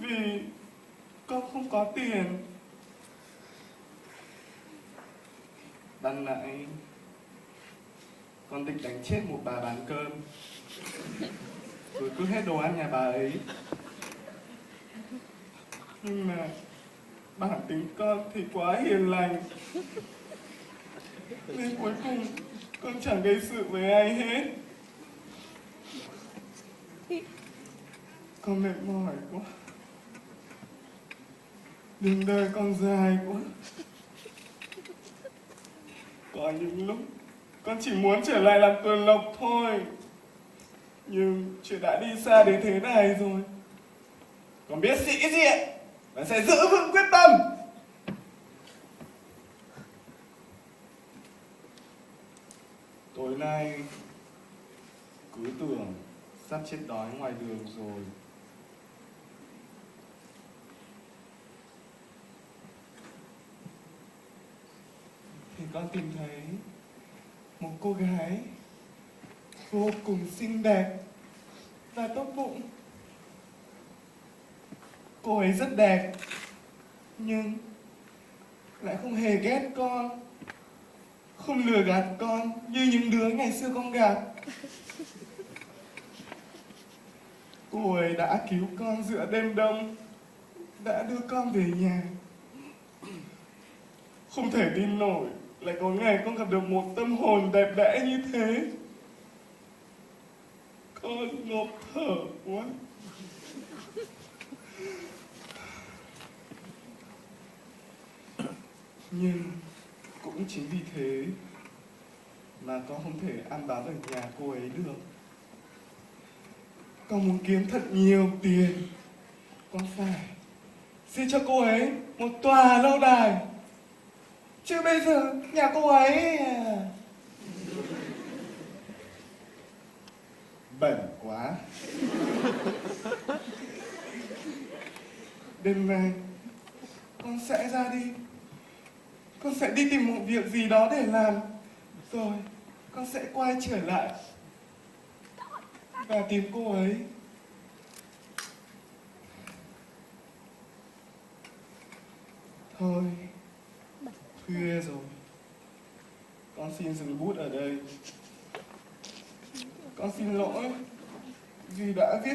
Vì con không có tiền. Ban nãy con định đánh chết một bà bán cơm, rồi cướp hết đồ ăn nhà bà ấy. Nhưng mà bản tính con thì quá hiền lành, nên cuối cùng con chẳng gây sự với ai hết. Con mệt mỏi quá. Đường đời còn dài quá. Có những lúc con chỉ muốn trở lại làm tuần lộc thôi. Nhưng chuyện đã đi xa đến thế này rồi. Con biết sĩ diện và sẽ giữ vững quyết tâm. Tối nay cứ tưởng sắp chết đói ngoài đường rồi. Thì con tìm thấy một cô gái vô cùng xinh đẹp và tốt bụng. Cô ấy rất đẹp, nhưng lại không hề ghét con, không lừa gạt con như những đứa ngày xưa con gạt. Cô ấy đã cứu con giữa đêm đông, đã đưa con về nhà. Không thể tin nổi lại có ngày con gặp được một tâm hồn đẹp đẽ như thế. Con ngộp thở quá. Nhưng cũng chính vì thế mà con không thể ăn bám ở nhà cô ấy được. Con muốn kiếm thật nhiều tiền. Con phải xin cho cô ấy một tòa lâu đài. Chứ bây giờ nhà cô ấy bẩn quá. Đêm nay con sẽ ra đi. Con sẽ đi tìm một việc gì đó để làm. Rồi con sẽ quay trở lại và tìm cô ấy. Thôi, khuya rồi. Con xin dừng bút ở đây. Con xin lỗi vì đã viết